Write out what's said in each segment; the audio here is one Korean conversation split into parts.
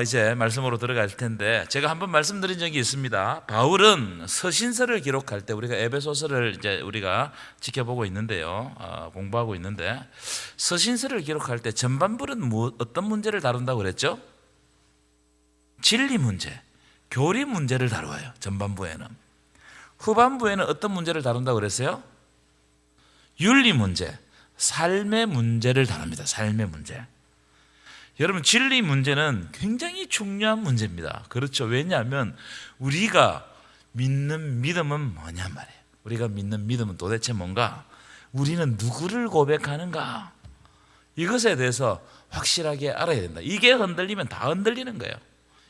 이제 말씀으로 들어갈 텐데, 제가 한번 말씀드린 적이 있습니다. 바울은 서신서를 기록할 때, 우리가 에베소서를 이제 우리가 지켜보고 있는데요, 공부하고 있는데, 서신서를 기록할 때 전반부는 어떤 문제를 다룬다고 그랬죠? 진리 문제, 교리 문제를 다루어요. 전반부에는. 후반부에는 어떤 문제를 다룬다고 그랬어요? 윤리 문제, 삶의 문제를 다룹니다. 삶의 문제. 여러분, 진리 문제는 굉장히 중요한 문제입니다. 그렇죠. 왜냐하면 우리가 믿는 믿음은 뭐냐 말이에요. 우리가 믿는 믿음은 도대체 뭔가? 우리는 누구를 고백하는가? 이것에 대해서 확실하게 알아야 된다. 이게 흔들리면 다 흔들리는 거예요.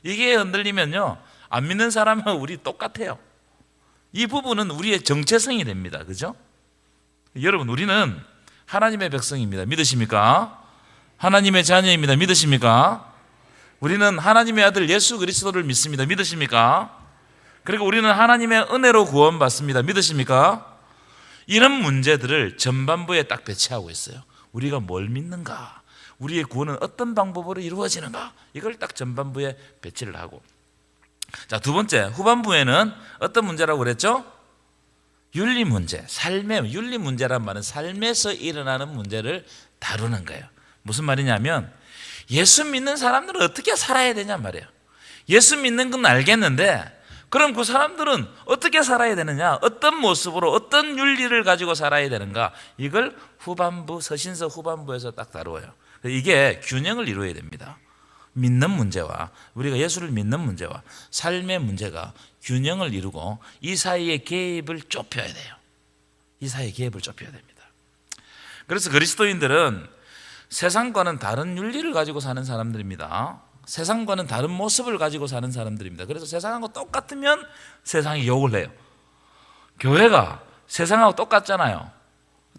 이게 흔들리면요, 안 믿는 사람은 우리 똑같아요. 이 부분은 우리의 정체성이 됩니다. 그죠? 여러분, 우리는 하나님의 백성입니다. 믿으십니까? 하나님의 자녀입니다. 믿으십니까? 우리는 하나님의 아들 예수 그리스도를 믿습니다. 믿으십니까? 그리고 우리는 하나님의 은혜로 구원받습니다. 믿으십니까? 이런 문제들을 전반부에 딱 배치하고 있어요. 우리가 뭘 믿는가? 우리의 구원은 어떤 방법으로 이루어지는가? 이걸 딱 전반부에 배치를 하고, 자, 두 번째, 후반부에는 어떤 문제라고 그랬죠? 윤리 문제, 삶의 윤리 문제란 말은 삶에서 일어나는 문제를 다루는 거예요. 무슨 말이냐면, 예수 믿는 사람들은 어떻게 살아야 되냐 말이에요. 예수 믿는 건 알겠는데, 그럼 그 사람들은 어떻게 살아야 되느냐, 어떤 모습으로 어떤 윤리를 가지고 살아야 되는가, 이걸 후반부, 서신서 후반부에서 딱 다루어요. 이게 균형을 이루어야 됩니다. 믿는 문제와, 우리가 예수를 믿는 문제와 삶의 문제가 균형을 이루고, 이 사이에 갭을 좁혀야 돼요. 이 사이에 갭을 좁혀야 됩니다. 그래서 그리스도인들은 세상과는 다른 윤리를 가지고 사는 사람들입니다. 세상과는 다른 모습을 가지고 사는 사람들입니다. 그래서 세상하고 똑같으면 세상이 욕을 해요. 교회가 세상하고 똑같잖아요.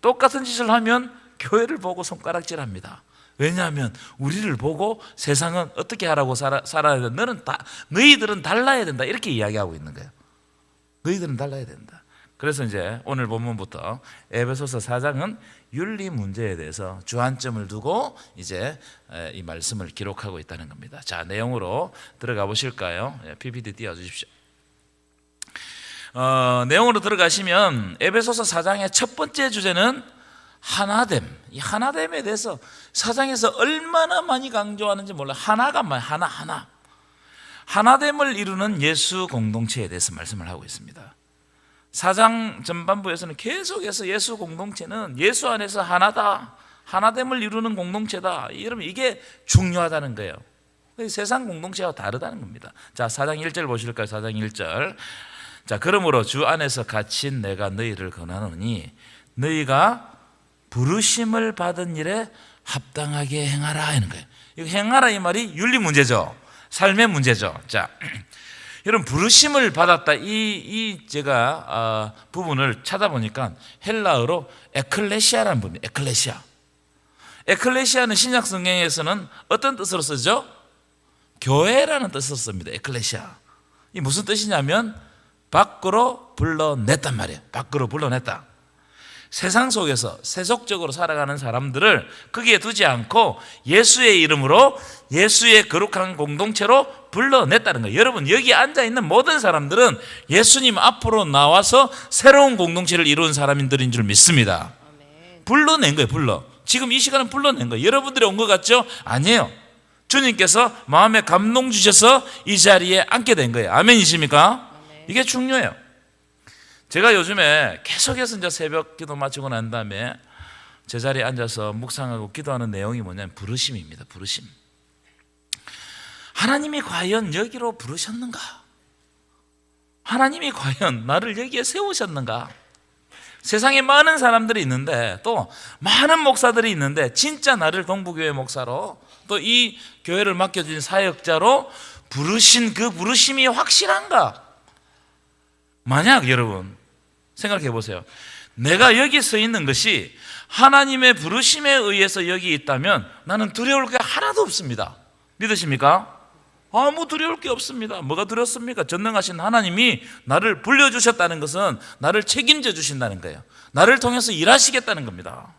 똑같은 짓을 하면 교회를 보고 손가락질합니다. 왜냐하면 우리를 보고 세상은 어떻게 하라고 살아야 된다, 너희들은 달라야 된다, 이렇게 이야기하고 있는 거예요. 너희들은 달라야 된다. 그래서 이제 오늘 본문부터 에베소서 4장은 윤리 문제에 대해서 주안점을 두고 이제 이 말씀을 기록하고 있다는 겁니다. 자, 내용으로 들어가 보실까요? PPT 띄워주십시오. 내용으로 들어가시면 에베소서 4장의 첫 번째 주제는 하나됨. 이 하나됨에 대해서 사장에서 얼마나 많이 강조하는지 몰라요. 하나가 뭐예요? 하나. 하나됨을 이루는 예수 공동체에 대해서 말씀을 하고 있습니다. 4장 전반부에서는 계속해서 예수 공동체는 예수 안에서 하나다, 하나됨을 이루는 공동체다. 여러분, 이게 중요하다는 거예요. 세상 공동체와 다르다는 겁니다. 자, 4장 1절 보실까요? 4장 1절. 자, 그러므로 주 안에서 갇힌 내가 너희를 권하노니 너희가 부르심을 받은 일에 합당하게 행하라 하는 거예요. 이거 행하라 이 말이 윤리 문제죠. 삶의 문제죠. 자, 여러분, 부르심을 받았다, 이 제가 부분을 찾아보니까 헬라어로 에클레시아라는 부분이에요. 에클레시아. 에클레시아는 신약 성경에서는 어떤 뜻으로 쓰죠? 교회라는 뜻으로 씁니다. 에클레시아. 이 무슨 뜻이냐면 밖으로 불러냈단 말이에요. 밖으로 불러냈다. 세상 속에서 세속적으로 살아가는 사람들을 거기에 두지 않고 예수의 이름으로 예수의 거룩한 공동체로 불러냈다는 거예요. 여러분, 여기 앉아있는 모든 사람들은 예수님 앞으로 나와서 새로운 공동체를 이룬 사람들인 줄 믿습니다. 불러낸 거예요. 지금 이 시간은 불러낸 거예요. 여러분들이 온 것 같죠? 아니에요. 주님께서 마음에 감동 주셔서 이 자리에 앉게 된 거예요. 아멘이십니까? 이게 중요해요. 제가 요즘에 계속해서 이제 새벽 기도 마치고 난 다음에 제자리에 앉아서 묵상하고 기도하는 내용이 뭐냐면 부르심입니다. 부르심. 하나님이 과연 여기로 부르셨는가? 하나님이 과연 나를 여기에 세우셨는가? 세상에 많은 사람들이 있는데, 또 많은 목사들이 있는데, 진짜 나를 동부교회 목사로, 또 이 교회를 맡겨진 사역자로 부르신 그 부르심이 확실한가? 만약 여러분 생각해 보세요. 내가 여기 서 있는 것이 하나님의 부르심에 의해서 여기 있다면 나는 두려울 게 하나도 없습니다. 믿으십니까? 아무 두려울 게 없습니다. 뭐가 두렵습니까? 전능하신 하나님이 나를 불러주셨다는 것은 나를 책임져 주신다는 거예요. 나를 통해서 일하시겠다는 겁니다.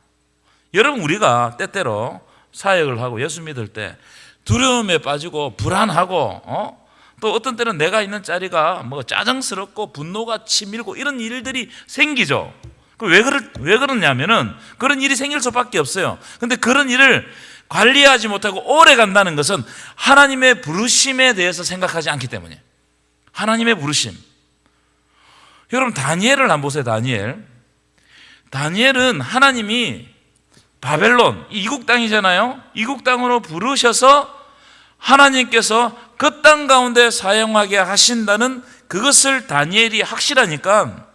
여러분, 우리가 때때로 사역을 하고 예수 믿을 때 두려움에 빠지고 불안하고 또 어떤 때는 내가 있는 자리가 뭐 짜증스럽고 분노가 치밀고 이런 일들이 생기죠. 왜 그러냐면은 그런 일이 생길 수밖에 없어요. 근데 그런 일을 관리하지 못하고 오래 간다는 것은 하나님의 부르심에 대해서 생각하지 않기 때문이에요. 하나님의 부르심. 여러분 다니엘을 한번 보세요. 다니엘은 하나님이 바벨론 이국 땅이잖아요. 이국 땅으로 부르셔서 하나님께서 그 땅 가운데 사용하게 하신다는 그것을 다니엘이 확실하니까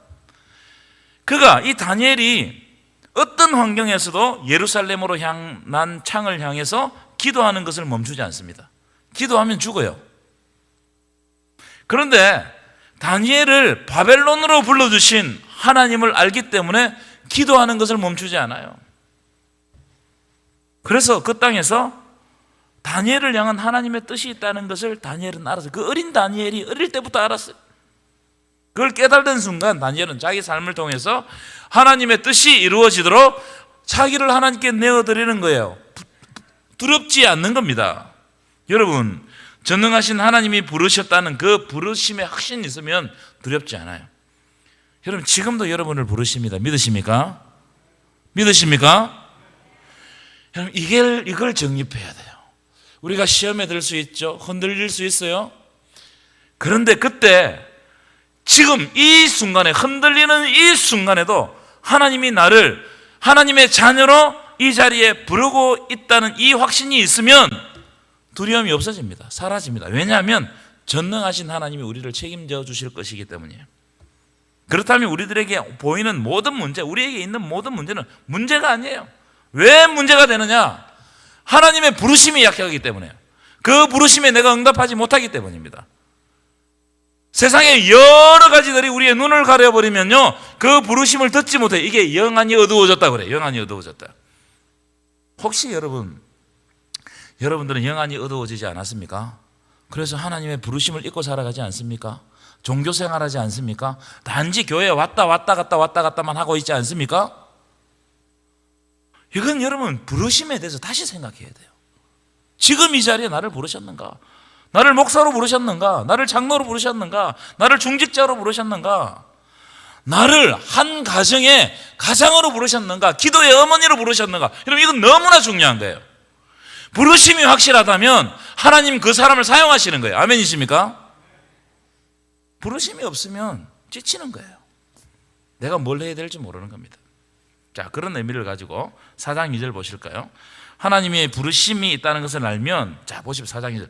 그가 이 다니엘이 어떤 환경에서도 예루살렘으로 향한 창을 향해서 기도하는 것을 멈추지 않습니다. 기도하면 죽어요. 그런데 다니엘을 바벨론으로 불러주신 하나님을 알기 때문에 기도하는 것을 멈추지 않아요. 그래서 그 땅에서 다니엘을 향한 하나님의 뜻이 있다는 것을 다니엘은 알았어요. 그 어린 다니엘이 어릴 때부터 알았어요. 그걸 깨달은 순간 다니엘은 자기 삶을 통해서 하나님의 뜻이 이루어지도록 자기를 하나님께 내어드리는 거예요. 두렵지 않는 겁니다. 여러분 전능하신 하나님이 부르셨다는 그 부르심의 확신이 있으면 두렵지 않아요. 여러분 지금도 여러분을 부르십니다. 믿으십니까? 여러분 이걸 정립해야 돼요. 우리가 시험에 들 수 있죠. 흔들릴 수 있어요. 그런데 그때 지금 이 순간에 흔들리는 이 순간에도 하나님이 나를 하나님의 자녀로 이 자리에 부르고 있다는 이 확신이 있으면 두려움이 없어집니다. 사라집니다. 왜냐하면 전능하신 하나님이 우리를 책임져 주실 것이기 때문이에요. 그렇다면 우리들에게 보이는 모든 문제, 우리에게 있는 모든 문제는 문제가 아니에요. 왜 문제가 되느냐? 하나님의 부르심이 약하기 때문에요. 그 부르심에 내가 응답하지 못하기 때문입니다. 세상에 여러 가지들이 우리의 눈을 가려버리면요 그 부르심을 듣지 못해요. 이게 영안이 어두워졌다 그래요. 영안이 어두워졌다. 혹시 여러분들은 영안이 어두워지지 않았습니까? 그래서 하나님의 부르심을 잊고 살아가지 않습니까? 종교생활하지 않습니까? 단지 교회에 왔다 갔다만 하고 있지 않습니까? 이건 여러분 부르심에 대해서 다시 생각해야 돼요. 지금 이 자리에 나를 부르셨는가? 나를 목사로 부르셨는가? 나를 장로로 부르셨는가? 나를 중직자로 부르셨는가? 나를 한 가정의 가장으로 부르셨는가? 기도의 어머니로 부르셨는가? 여러분 이건 너무나 중요한 거예요. 부르심이 확실하다면 하나님 그 사람을 사용하시는 거예요. 아멘이십니까? 부르심이 없으면 지치는 거예요. 내가 뭘 해야 될지 모르는 겁니다. 자, 그런 의미를 가지고 4장 2절 보실까요? 하나님의 부르심이 있다는 것을 알면, 자, 보십시오. 4장 2절.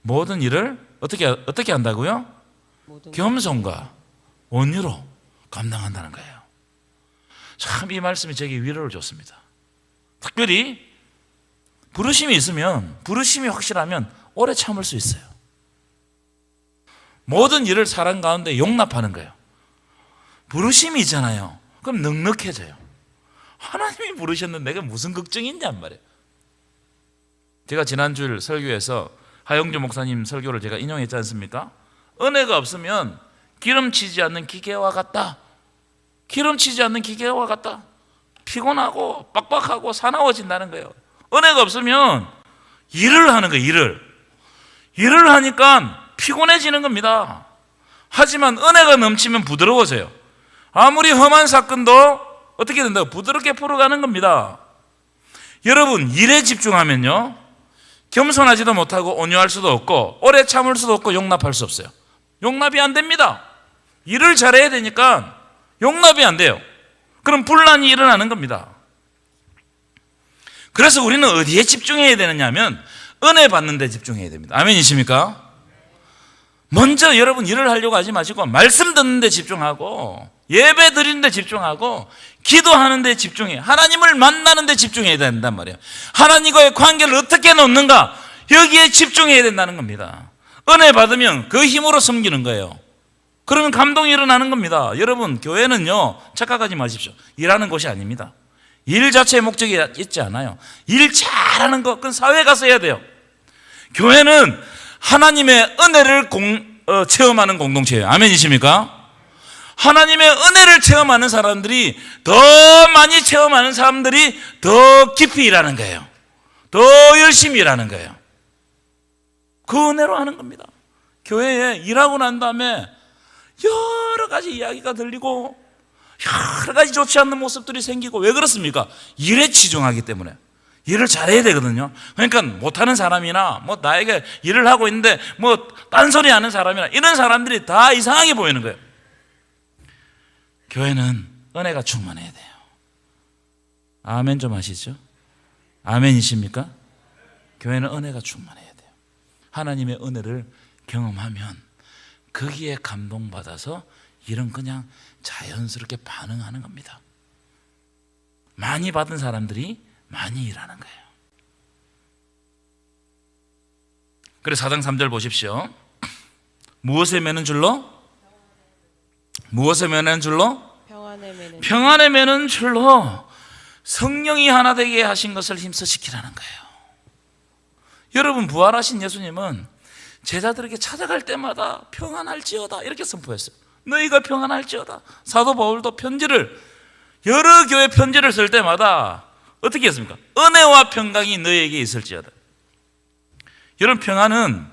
모든 일을 어떻게 한다고요? 겸손과 온유로 감당한다는 거예요. 참 이 말씀이 제게 위로를 줬습니다. 특별히 부르심이 있으면, 부르심이 확실하면 오래 참을 수 있어요. 모든 일을 사랑 가운데 용납하는 거예요. 부르심이 있잖아요. 그럼 넉넉해져요. 하나님이 부르셨는데 내가 무슨 걱정이 있냔 말이에요. 제가 지난주일 설교에서 하영주 목사님 설교를 제가 인용했지 않습니까? 은혜가 없으면 기름치지 않는 기계와 같다. 기름치지 않는 기계와 같다. 피곤하고 빡빡하고 사나워진다는 거예요. 은혜가 없으면 일을 하는 거예요. 일을 하니까 피곤해지는 겁니다. 하지만 은혜가 넘치면 부드러워져요. 아무리 험한 사건도 어떻게 된다고? 부드럽게 풀어가는 겁니다. 여러분 일에 집중하면요 겸손하지도 못하고 온유할 수도 없고 오래 참을 수도 없고 용납할 수 없어요. 용납이 안 됩니다. 일을 잘해야 되니까 용납이 안 돼요. 그럼 분란이 일어나는 겁니다. 그래서 우리는 어디에 집중해야 되느냐 하면 은혜 받는 데 집중해야 됩니다. 아멘이십니까? 먼저 여러분 일을 하려고 하지 마시고 말씀 듣는 데 집중하고 예배 드리는 데 집중하고 기도하는 데 집중해. 하나님을 만나는 데 집중해야 된단 말이에요. 하나님과의 관계를 어떻게 놓는가? 여기에 집중해야 된다는 겁니다. 은혜 받으면 그 힘으로 섬기는 거예요. 그러면 감동이 일어나는 겁니다. 여러분 교회는요 착각하지 마십시오. 일하는 곳이 아닙니다. 일 자체의 목적이 있지 않아요. 일 잘하는 것 그건 사회에 가서 해야 돼요. 교회는 하나님의 은혜를 체험하는 공동체예요. 아멘이십니까? 하나님의 은혜를 체험하는 사람들이 더 많이 체험하는 사람들이 더 깊이 일하는 거예요. 더 열심히 일하는 거예요. 그 은혜로 하는 겁니다. 교회에 일하고 난 다음에 여러 가지 이야기가 들리고 여러 가지 좋지 않는 모습들이 생기고, 왜 그렇습니까? 일에 치중하기 때문에. 일을 잘해야 되거든요. 그러니까 못하는 사람이나 뭐 나에게 일을 하고 있는데 뭐 딴소리 하는 사람이나 이런 사람들이 다 이상하게 보이는 거예요. 교회는 은혜가 충만해야 돼요. 아멘 좀 하시죠? 아멘이십니까? 교회는 은혜가 충만해야 돼요. 하나님의 은혜를 경험하면 거기에 감동받아서 일은 그냥 자연스럽게 반응하는 겁니다. 많이 받은 사람들이 많이 일하는 거예요. 그래서 4장 3절 보십시오. 무엇에 매는 줄로? 무엇에 매는 줄로? 평안에 매는 줄로 성령이 하나 되게 하신 것을 힘써 지키라는 거예요. 여러분, 부활하신 예수님은 제자들에게 찾아갈 때마다 평안할지어다 이렇게 선포했어요. 너희가 평안할지어다. 사도 바울도 여러 교회 편지를 쓸 때마다 어떻게 했습니까? 은혜와 평강이 너희에게 있을지어다. 여러분, 평안은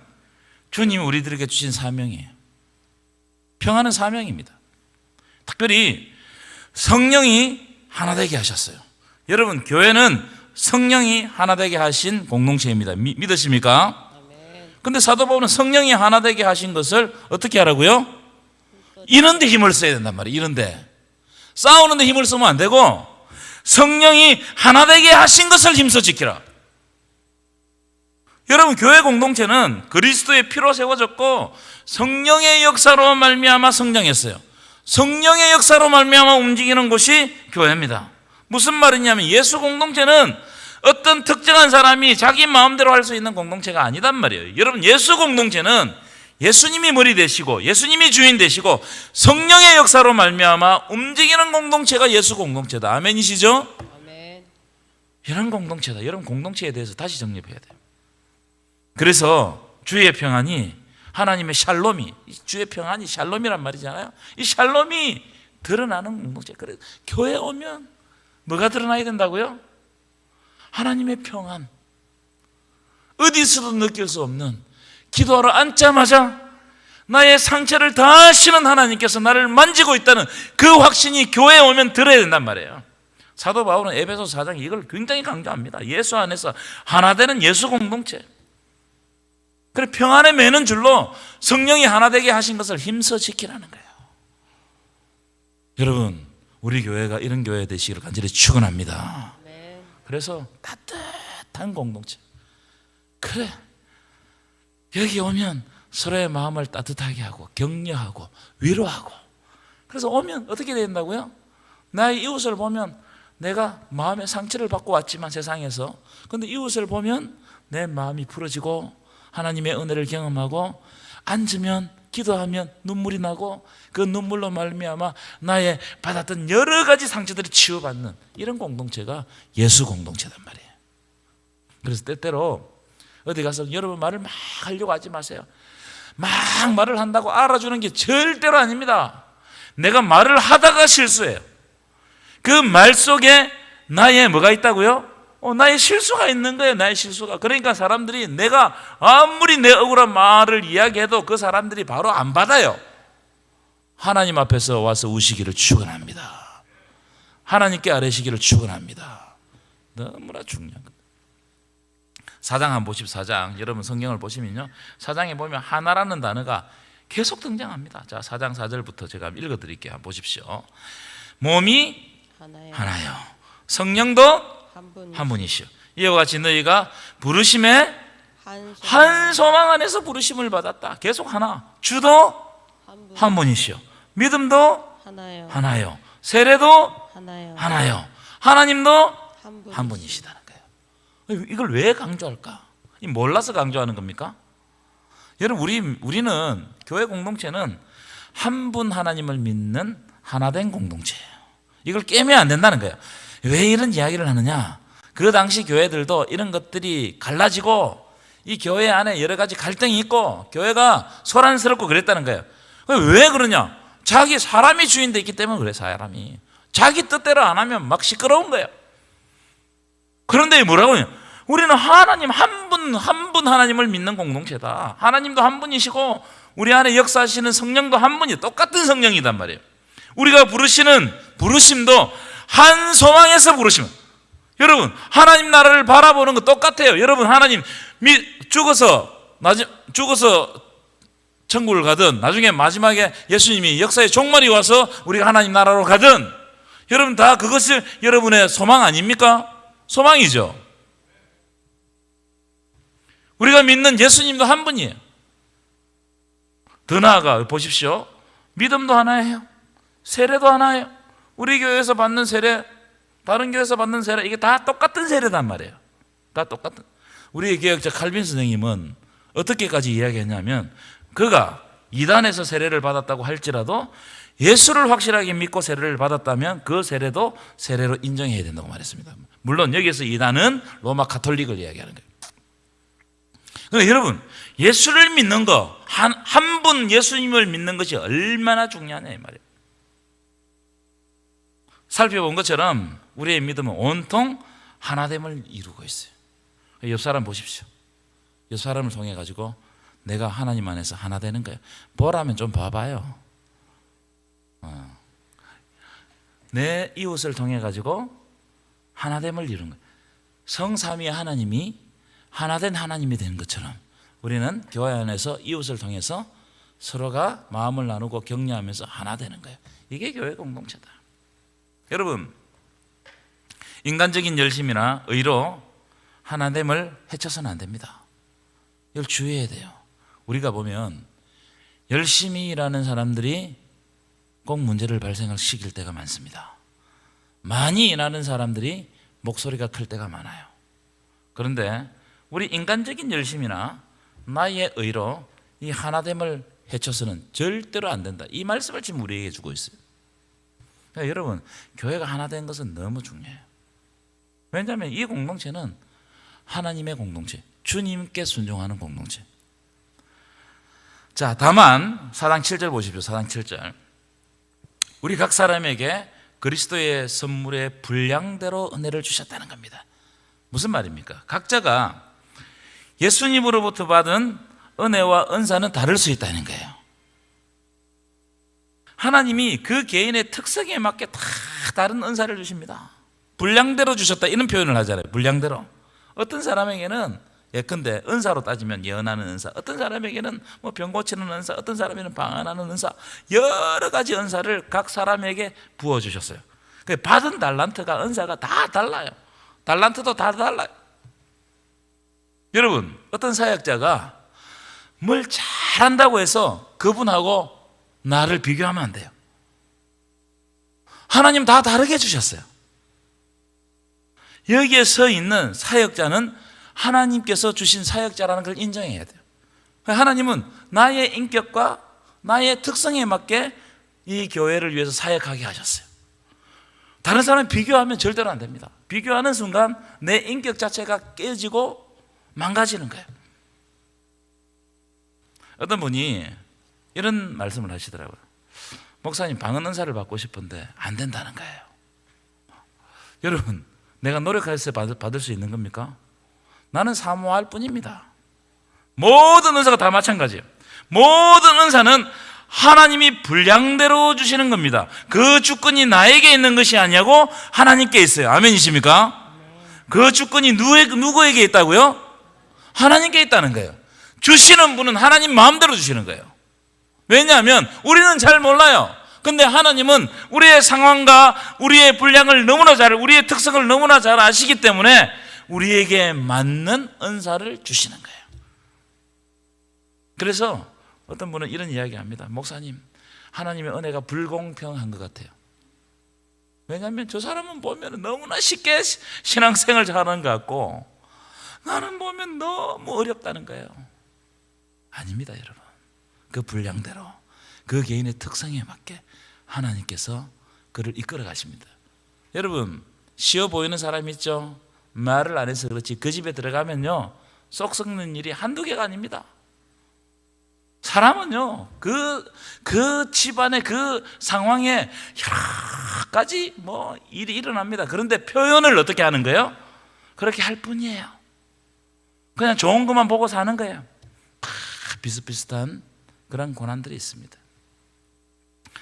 주님이 우리들에게 주신 사명이에요. 평안은 사명입니다. 특별히 성령이 하나 되게 하셨어요. 여러분, 교회는 성령이 하나 되게 하신 공동체입니다. 믿으십니까? 근데 사도 바울은 성령이 하나 되게 하신 것을 어떻게 하라고요? 이런 데 힘을 써야 된단 말이에요. 이런 데. 싸우는 데 힘을 쓰면 안 되고 성령이 하나 되게 하신 것을 힘써 지키라. 여러분, 교회 공동체는 그리스도의 피로 세워졌고 성령의 역사로 말미암아 성장했어요. 성령의 역사로 말미암아 움직이는 곳이 교회입니다. 무슨 말이냐면 예수 공동체는 어떤 특정한 사람이 자기 마음대로 할 수 있는 공동체가 아니단 말이에요. 여러분, 예수 공동체는 예수님이 머리 되시고 예수님이 주인 되시고 성령의 역사로 말미암아 움직이는 공동체가 예수 공동체다. 아멘이시죠? 아멘. 이런 공동체다. 여러분, 공동체에 대해서 다시 정립해야 돼요. 그래서 주의 평안이, 하나님의 샬롬이, 주의 평안이 샬롬이란 말이잖아요. 이 샬롬이 드러나는 공동체. 그래, 교회에 오면 뭐가 드러나야 된다고요? 하나님의 평안. 어디서도 느낄 수 없는, 기도하러 앉자마자 나의 상처를 다 아시는 하나님께서 나를 만지고 있다는 그 확신이 교회에 오면 들어야 된단 말이에요. 사도 바울은 에베소 4장에 이걸 굉장히 강조합니다. 예수 안에서 하나 되는 예수 공동체. 그래, 평안에 매는 줄로 성령이 하나 되게 하신 것을 힘써 지키라는 거예요. 여러분, 우리 교회가 이런 교회 되시기를 간절히 축원합니다. 그래서 따뜻한 공동체. 그래, 여기 오면 서로의 마음을 따뜻하게 하고 격려하고 위로하고. 그래서 오면 어떻게 된다고요? 나의 이웃을 보면 내가 마음의 상처를 받고 왔지만 세상에서, 근데 이웃을 보면 내 마음이 풀어지고 하나님의 은혜를 경험하고 앉으면 기도하면 눈물이 나고 그 눈물로 말미암아 나의 받았던 여러 가지 상처들이 치유받는 이런 공동체가 예수 공동체단 말이에요. 그래서 때때로 어디 가서 여러분 말을 막 하려고 하지 마세요. 막 말을 한다고 알아주는 게 절대로 아닙니다. 내가 말을 하다가 실수해요. 그 말 속에 나의 뭐가 있다고요? 나의 실수가 있는 거예요. 나의 실수가. 그러니까 사람들이 내가 아무리 내 억울한 말을 이야기해도 그 사람들이 바로 안 받아요. 하나님 앞에서 와서 우시기를 축원합니다. 하나님께 아뢰시기를 축원합니다. 너무나 중요한 겁니다. 4장 한번 보십시오. 4장. 여러분 성경을 보시면요, 4장에 보면 하나라는 단어가 계속 등장합니다. 자, 4장 4절부터 제가 읽어드릴게요. 한번 보십시오. 몸이 하나요. 성령도 한 분이시오. 이와 같이 너희가 부르심에 한 소망 안에서 부르심을 받았다. 계속 하나. 주도 한 분이시오. 믿음도 하나요. 세례도 하나요. 하나님도 한 분이시다는 거예요. 이걸 왜 강조할까? 몰라서 강조하는 겁니까? 여러분, 우리는 교회 공동체는 한 분 하나님을 믿는 하나된 공동체예요. 이걸 깨면 안 된다는 거예요. 왜 이런 이야기를 하느냐? 그 당시 교회들도 이런 것들이 갈라지고 이 교회 안에 여러 가지 갈등이 있고 교회가 소란스럽고 그랬다는 거예요. 왜 그러냐? 자기 사람이 주인 돼 있기 때문에 그래. 사람이 자기 뜻대로 안 하면 막 시끄러운 거예요. 그런데 뭐라고 하냐? 우리는 하나님 한 분 한 분 하나님을 믿는 공동체다. 하나님도 한 분이시고 우리 안에 역사하시는 성령도 한 분이 똑같은 성령이단 말이에요. 우리가 부르시는 부르심도 한 소망에서 부르시면, 여러분 하나님 나라를 바라보는 거 똑같아요. 여러분 하나님 죽어서 천국을 가든 나중에 마지막에 예수님이 역사의 종말이 와서 우리가 하나님 나라로 가든, 여러분 다 그것이 여러분의 소망 아닙니까? 소망이죠. 우리가 믿는 예수님도 한 분이에요. 더 나아가 보십시오. 믿음도 하나예요. 세례도 하나예요. 우리 교회에서 받는 세례, 다른 교회에서 받는 세례, 이게 다 똑같은 세례단 말이에요. 다 똑같은. 우리 개혁자 칼빈 선생님은 어떻게까지 이야기했냐면, 그가 이단에서 세례를 받았다고 할지라도 예수를 확실하게 믿고 세례를 받았다면 그 세례도 세례로 인정해야 된다고 말했습니다. 물론 여기서 이단은 로마 가톨릭을 이야기하는 거예요. 그러니까 여러분, 예수를 믿는 거, 한 분 예수님을 믿는 것이 얼마나 중요하냐 이 말이에요. 살펴본 것처럼 우리의 믿음은 온통 하나됨을 이루고 있어요. 옆 사람 보십시오. 옆 사람을 통해 가지고 내가 하나님 안에서 하나 되는 거예요. 보라면 좀 봐봐요. 내 이웃을 통해 가지고 하나됨을 이루는 거예요. 성삼위의 하나님이 하나된 하나님이 되는 것처럼 우리는 교회 안에서 이웃을 통해서 서로가 마음을 나누고 격려하면서 하나 되는 거예요. 이게 교회 공동체다. 여러분, 인간적인 열심이나 의로 하나됨을 해쳐서는 안 됩니다. 이걸 주의해야 돼요. 우리가 보면 열심히 일하는 사람들이 꼭 문제를 발생시킬 때가 많습니다. 많이 일하는 사람들이 목소리가 클 때가 많아요. 그런데 우리 인간적인 열심이나 나의 의로 이 하나됨을 해쳐서는 절대로 안 된다. 이 말씀을 지금 우리에게 주고 있어요. 그러니까 여러분, 교회가 하나 된 것은 너무 중요해요. 왜냐하면 이 공동체는 하나님의 공동체, 주님께 순종하는 공동체. 자, 다만 4장 7절 보십시오. 4장 7절. 우리 각 사람에게 그리스도의 선물의 분량대로 은혜를 주셨다는 겁니다. 무슨 말입니까? 각자가 예수님으로부터 받은 은혜와 은사는 다를 수 있다는 거예요. 하나님이 그 개인의 특성에 맞게 다 다른 은사를 주십니다. 분량대로 주셨다 이런 표현을 하잖아요. 분량대로. 어떤 사람에게는 예컨대 은사로 따지면 예언하는 은사, 어떤 사람에게는 뭐 병 고치는 은사, 어떤 사람에게는 방언하는 은사, 여러 가지 은사를 각 사람에게 부어주셨어요. 받은 달란트가, 은사가 다 달라요. 달란트도 다 달라요. 여러분, 어떤 사역자가 뭘 잘한다고 해서 그분하고 나를 비교하면 안 돼요. 하나님 다 다르게 주셨어요. 여기에 서 있는 사역자는 하나님께서 주신 사역자라는 걸 인정해야 돼요. 하나님은 나의 인격과 나의 특성에 맞게 이 교회를 위해서 사역하게 하셨어요. 다른 사람 비교하면 절대로 안 됩니다. 비교하는 순간 내 인격 자체가 깨지고 망가지는 거예요. 어떤 분이 이런 말씀을 하시더라고요. 목사님, 방언 은사를 받고 싶은데 안 된다는 거예요. 여러분, 내가 노력해서 받을 수 있는 겁니까? 나는 사모할 뿐입니다. 모든 은사가 다 마찬가지예요. 모든 은사는 하나님이 분량대로 주시는 겁니다. 그 주권이 나에게 있는 것이 아니고 하나님께 있어요. 아멘이십니까? 그 주권이 누구에게 있다고요? 하나님께 있다는 거예요. 주시는 분은 하나님 마음대로 주시는 거예요. 왜냐하면 우리는 잘 몰라요. 근데 하나님은 우리의 상황과 우리의 분량을 너무나 우리의 특성을 너무나 잘 아시기 때문에 우리에게 맞는 은사를 주시는 거예요. 그래서 어떤 분은 이런 이야기 합니다. 목사님, 하나님의 은혜가 불공평한 것 같아요. 왜냐하면 저 사람은 보면 너무나 쉽게 신앙생활 잘하는 것 같고 나는 보면 너무 어렵다는 거예요. 아닙니다, 여러분. 그 분량대로 그 개인의 특성에 맞게 하나님께서 그를 이끌어 가십니다. 여러분, 쉬워 보이는 사람 있죠? 말을 안 해서 그렇지 그 집에 들어가면요 쏙 썩는 일이 한두 개가 아닙니다. 사람은요 그 집안의 그 상황에 여러 가지 일이 일어납니다. 그런데 표현을 어떻게 하는 거예요? 그렇게 할 뿐이에요. 그냥 좋은 것만 보고 사는 거예요. 비슷비슷한 그런 고난들이 있습니다.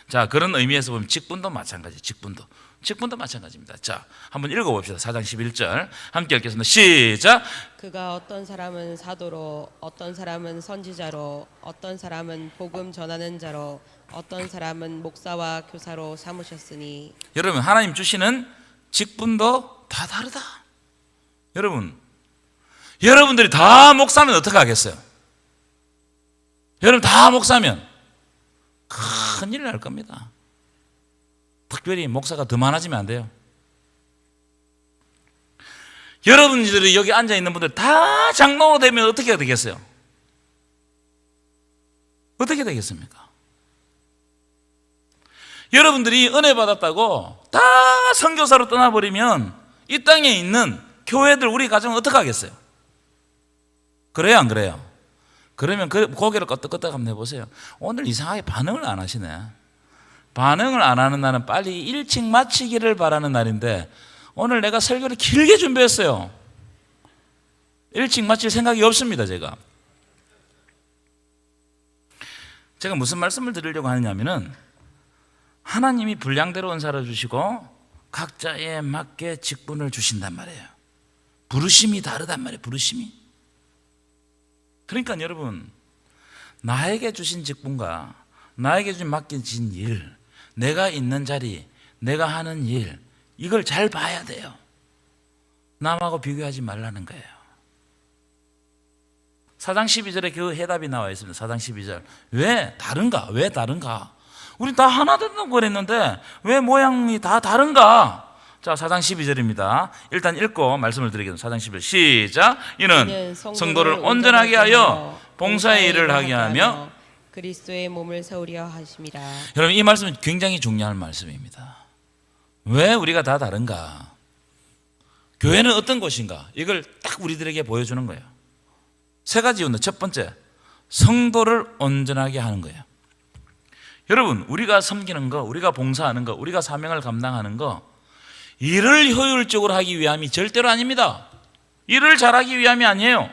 자, 그런 의미에서 보면 직분도 마찬가지. 직분도 마찬가지입니다. 자, 한번 읽어봅시다. 4장 11절 함께 읽겠습니다. 시작. 그가 어떤 사람은 사도로, 어떤 사람은 선지자로, 어떤 사람은 복음 전하는 자로, 어떤 사람은 목사와 교사로 삼으셨으니. 여러분, 하나님 주시는 직분도 다 다르다. 여러분들이 다 목사면 어떻게 하겠어요? 여러분 다 목사면 큰일 날 겁니다. 특별히 목사가 더 많아지면 안 돼요. 여러분들이 여기 앉아있는 분들 다 장로가 되면 어떻게 되겠어요? 어떻게 되겠습니까? 여러분들이 은혜 받았다고 다 선교사로 떠나버리면 이 땅에 있는 교회들, 우리 가정은 어떻게 하겠어요? 그래요, 안 그래요? 그러면 고개를 끄덕끄덕 한번 해보세요. 오늘 이상하게 반응을 안 하시네. 반응을 안 하는 날은 빨리 일찍 마치기를 바라는 날인데 오늘 내가 설교를 길게 준비했어요. 일찍 마칠 생각이 없습니다. 제가 무슨 말씀을 드리려고 하느냐면은 하나님이 분량대로 은사를 주시고 각자에 맞게 직분을 주신단 말이에요. 부르심이 다르단 말이에요. 부르심이. 그러니까 여러분, 나에게 주신 직분과 나에게 맡겨진 일, 내가 있는 자리, 내가 하는 일, 이걸 잘 봐야 돼요. 남하고 비교하지 말라는 거예요. 4장 12절에 그 해답이 나와 있습니다. 4장 12절. 왜 다른가? 우리 다 하나 된다고 그랬는데 왜 모양이 다 다른가? 자, 4장 12절입니다. 일단 읽고 말씀을 드리겠습니다. 4장 12절 시작. 이는 성도를 온전하게 하여 봉사의 일을 하게 하며 그리스도의 몸을 세우려 하심이라. 여러분, 이 말씀은 굉장히 중요한 말씀입니다. 왜 우리가 다 다른가? 교회는 어떤 곳인가? 이걸 딱 우리들에게 보여주는 거예요. 세 가지 이유인데, 첫 번째, 성도를 온전하게 하는 거예요. 여러분, 우리가 섬기는 거, 우리가 봉사하는 거, 우리가 사명을 감당하는 거, 일을 효율적으로 하기 위함이 절대로 아닙니다. 일을 잘하기 위함이 아니에요.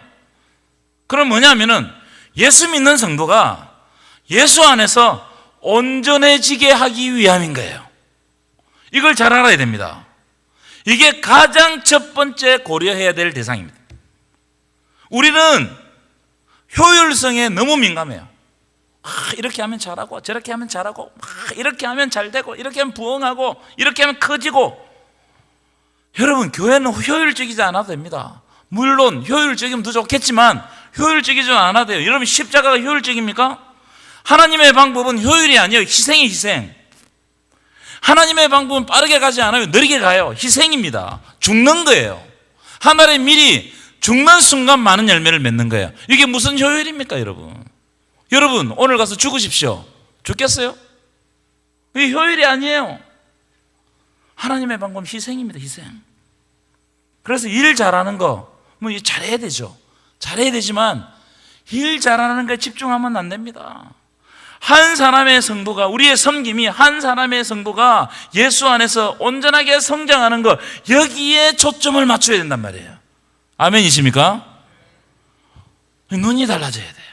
그럼 뭐냐면은 예수 믿는 성도가 예수 안에서 온전해지게 하기 위함인 거예요. 이걸 잘 알아야 됩니다. 이게 가장 첫 번째 고려해야 될 대상입니다. 우리는 효율성에 너무 민감해요. 이렇게 하면 잘하고 저렇게 하면 잘하고 이렇게 하면 잘 되고 이렇게 하면 부흥하고 이렇게 하면 커지고. 여러분, 교회는 효율적이지 않아도 됩니다. 물론 효율적이면 더 좋겠지만 효율적이지 않아도 돼요. 여러분, 십자가가 효율적입니까? 하나님의 방법은 효율이 아니에요. 희생이 희생. 하나님의 방법은 빠르게 가지 않아요. 느리게 가요. 희생입니다. 죽는 거예요. 하늘의 밀이 죽는 순간 많은 열매를 맺는 거예요. 이게 무슨 효율입니까, 여러분? 여러분, 오늘 가서 죽으십시오. 죽겠어요? 이게 효율이 아니에요. 하나님의 방법은 희생입니다. 희생. 그래서 일 잘하는 거, 잘해야 되죠. 잘해야 되지만 일 잘하는 거에 집중하면 안 됩니다. 한 사람의 성도가, 우리의 섬김이 한 사람의 성도가 예수 안에서 온전하게 성장하는 것, 여기에 초점을 맞춰야 된단 말이에요. 아멘이십니까? 눈이 달라져야 돼요.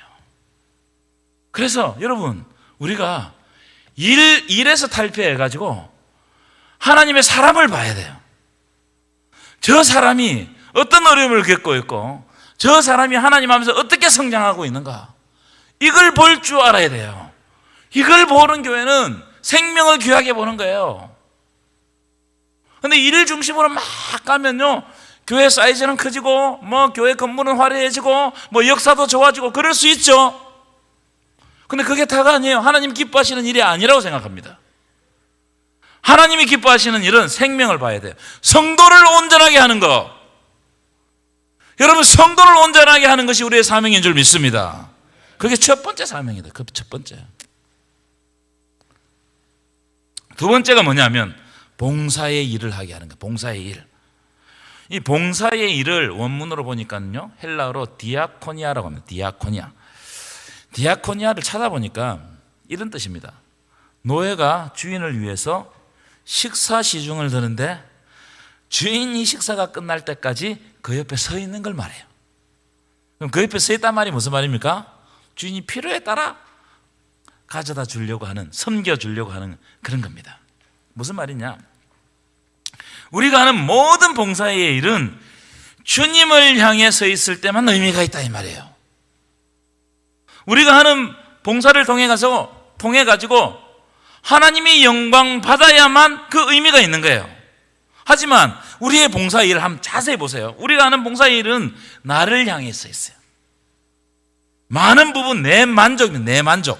그래서 여러분, 우리가 일에서 탈피해가지고 하나님의 사람을 봐야 돼요. 저 사람이 어떤 어려움을 겪고 있고 저 사람이 하나님 앞에서 어떻게 성장하고 있는가, 이걸 볼 줄 알아야 돼요. 이걸 보는 교회는 생명을 귀하게 보는 거예요. 근데 일 중심으로 막 가면요, 교회 사이즈는 커지고 교회 건물은 화려해지고 역사도 좋아지고 그럴 수 있죠. 근데 그게 다가 아니에요. 하나님 기뻐하시는 일이 아니라고 생각합니다. 하나님이 기뻐하시는 일은 생명을 봐야 돼요. 성도를 온전하게 하는 것. 여러분, 성도를 온전하게 하는 것이 우리의 사명인 줄 믿습니다. 그게 첫 번째 사명이다. 그 첫 번째. 두 번째가 뭐냐면 봉사의 일을 하게 하는 거예요. 봉사의 일. 이 봉사의 일을 원문으로 보니까요, 헬라어로 디아코니아라고 합니다. 디아코니아. 디아코니아를 찾아보니까 이런 뜻입니다. 노예가 주인을 위해서 식사 시중을 드는데 주인이 식사가 끝날 때까지 그 옆에 서 있는 걸 말해요. 그럼 그 옆에 서 있단 말이 무슨 말입니까? 주인이 필요에 따라 가져다 주려고 하는, 섬겨 주려고 하는 그런 겁니다. 무슨 말이냐? 우리가 하는 모든 봉사의 일은 주님을 향해 서 있을 때만 의미가 있다 이 말이에요. 우리가 하는 봉사를 통해 가지고 하나님이 영광 받아야만 그 의미가 있는 거예요. 하지만 우리의 봉사 일을 한번 자세히 보세요. 우리가 하는 봉사 일은 나를 향해 서 있어요. 많은 부분 내 만족입니다. 내 만족,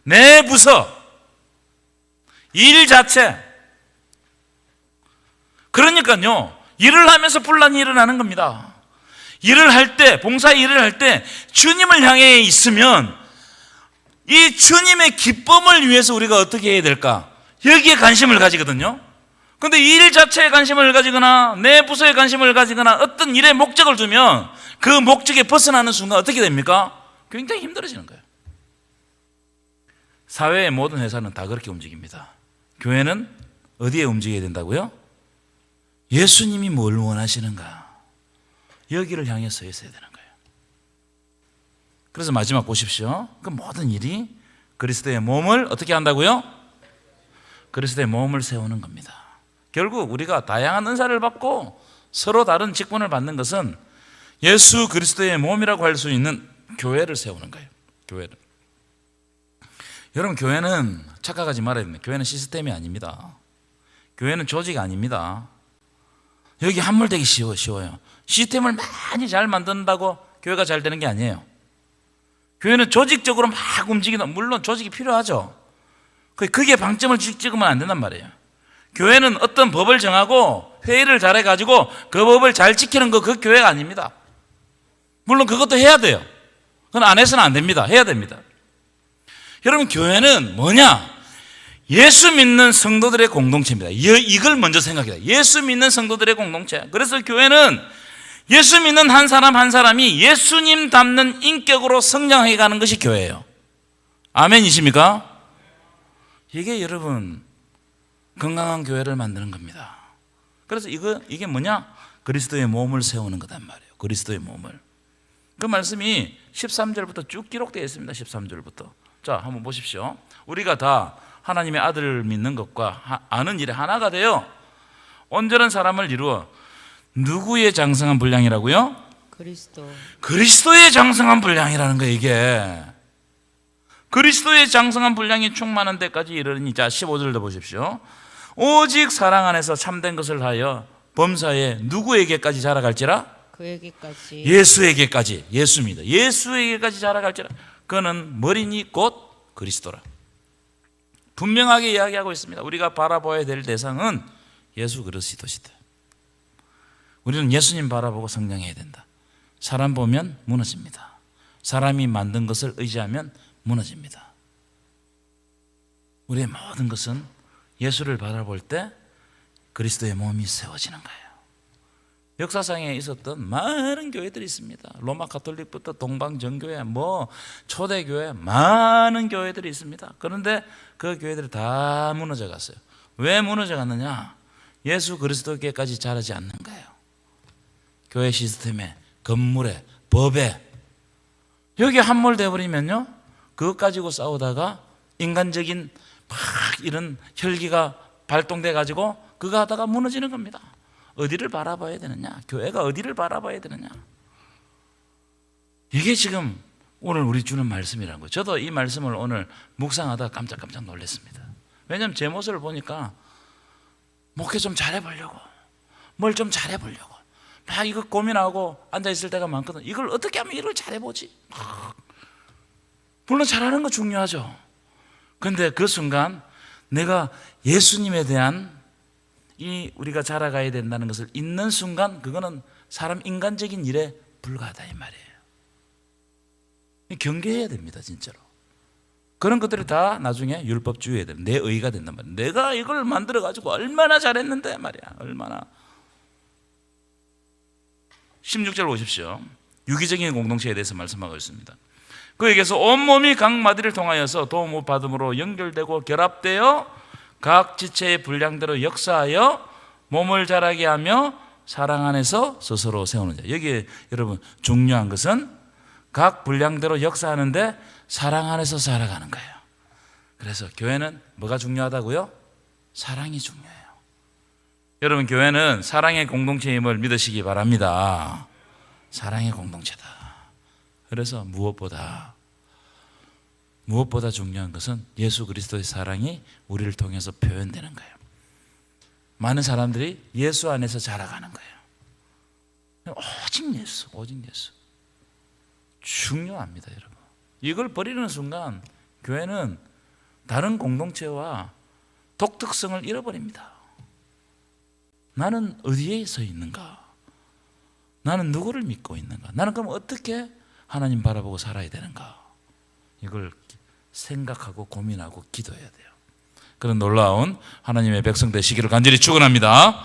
내 부서, 일 자체. 그러니까요, 일을 하면서 분란이 일어나는 겁니다. 일을 할 때, 봉사 일을 할 때 주님을 향해 있으면 이 주님의 기쁨을 위해서 우리가 어떻게 해야 될까? 여기에 관심을 가지거든요. 그런데 일 자체에 관심을 가지거나 내 부서에 관심을 가지거나 어떤 일에 목적을 두면 그 목적에 벗어나는 순간 어떻게 됩니까? 굉장히 힘들어지는 거예요. 사회의 모든 회사는 다 그렇게 움직입니다. 교회는 어디에 움직여야 된다고요? 예수님이 뭘 원하시는가? 여기를 향해 서 있어야 되는 거예요. 그래서 마지막 보십시오. 그 모든 일이 그리스도의 몸을 어떻게 한다고요? 그리스도의 몸을 세우는 겁니다. 결국 우리가 다양한 은사를 받고 서로 다른 직분을 받는 것은 예수 그리스도의 몸이라고 할 수 있는 교회를 세우는 거예요. 교회를. 여러분, 교회는 착각하지 말아야 됩니다. 교회는 시스템이 아닙니다. 교회는 조직이 아닙니다. 여기 함몰되기 쉬워요. 시스템을 많이 잘 만든다고 교회가 잘 되는 게 아니에요. 교회는 조직적으로 막 움직이는, 물론 조직이 필요하죠. 그게 방점을 찍으면 안 된단 말이에요. 교회는 어떤 법을 정하고 회의를 잘해가지고 그 법을 잘 지키는 거, 그 교회가 아닙니다. 물론 그것도 해야 돼요. 그건 안 해서는 안 됩니다. 해야 됩니다. 여러분, 교회는 뭐냐? 예수 믿는 성도들의 공동체입니다. 이걸 먼저 생각해야 돼요. 예수 믿는 성도들의 공동체. 그래서 교회는 예수 믿는 한 사람 한 사람이 예수님 닮는 인격으로 성장해 가는 것이 교회예요. 아멘이십니까? 이게 여러분 건강한 교회를 만드는 겁니다. 그래서 이게 뭐냐? 그리스도의 몸을 세우는 거단 말이에요. 그리스도의 몸을. 그 말씀이 13절부터 쭉 기록되어 있습니다. 13절부터. 자, 한번 보십시오. 우리가 다 하나님의 아들을 믿는 것과 아는 일에 하나가 되어 온전한 사람을 이루어 누구의 장성한 분량이라고요? 그리스도의 장성한 분량이라는 거예요. 이게 그리스도의 장성한 분량이 충만한 데까지 이르니. 자, 15절도 보십시오. 오직 사랑 안에서 참된 것을 하여 범사에 누구에게까지 자라갈지라? 그에게까지. 예수에게까지. 예수입니다. 예수에게까지 자라갈지라. 그는 머리니 곧 그리스도라. 분명하게 이야기하고 있습니다. 우리가 바라봐야 될 대상은 예수 그리스도시다. 우리는 예수님 바라보고 성장해야 된다. 사람 보면 무너집니다. 사람이 만든 것을 의지하면 무너집니다. 우리의 모든 것은 예수를 바라볼 때 그리스도의 몸이 세워지는 거예요. 역사상에 있었던 많은 교회들이 있습니다. 로마 가톨릭부터 동방정교회, 초대교회, 많은 교회들이 있습니다. 그런데 그 교회들이 다 무너져 갔어요. 왜 무너져 갔느냐? 예수 그리스도께까지 자라지 않는 거예요. 교회 시스템에, 건물에, 법에. 여기 함몰되어 버리면요, 그것 가지고 싸우다가 인간적인 막 이런 혈기가 발동돼 가지고 그거 하다가 무너지는 겁니다. 어디를 바라봐야 되느냐? 교회가 어디를 바라봐야 되느냐? 이게 지금 오늘 우리 주는 말씀이라는 거예요. 저도 이 말씀을 오늘 묵상하다가 깜짝 놀랐습니다. 왜냐하면 제 모습을 보니까 목회 좀 잘해보려고, 뭘 좀 잘해보려고 막 이거 고민하고 앉아있을 때가 많거든. 이걸 어떻게 하면 이걸 잘해보지? 물론 잘하는 거 중요하죠. 그런데 그 순간 내가 예수님에 대한 우리가 자라가야 된다는 것을 잊는 순간 그거는 사람 인간적인 일에 불과하다 이 말이에요. 경계해야 됩니다. 진짜로. 그런 것들이 다 나중에 율법주의에 내 의가 된단 말이에요. 내가 이걸 만들어가지고 얼마나 잘했는데 말이야. 얼마나. 16절 보십시오. 유기적인 공동체에 대해서 말씀하고 있습니다. 그에게서 온몸이 각 마디를 통하여서 도움 받음으로 연결되고 결합되어 각 지체의 분량대로 역사하여 몸을 자라게 하며 사랑 안에서 스스로 세우는 자. 여기에 여러분 중요한 것은 각 분량대로 역사하는데 사랑 안에서 살아가는 거예요. 그래서 교회는 뭐가 중요하다고요? 사랑이 중요해요. 여러분 교회는 사랑의 공동체임을 믿으시기 바랍니다. 사랑의 공동체다. 그래서 무엇보다 중요한 것은 예수 그리스도의 사랑이 우리를 통해서 표현되는 거예요. 많은 사람들이 예수 안에서 자라가는 거예요. 오직 예수, 오직 예수. 중요합니다, 여러분. 이걸 버리는 순간 교회는 다른 공동체와 독특성을 잃어버립니다. 나는 어디에 서 있는가? 나는 누구를 믿고 있는가? 나는 그럼 어떻게 하나님 바라보고 살아야 되는가? 이걸 생각하고 고민하고 기도해야 돼요. 그런 놀라운 하나님의 백성 되시기를 간절히 축원합니다.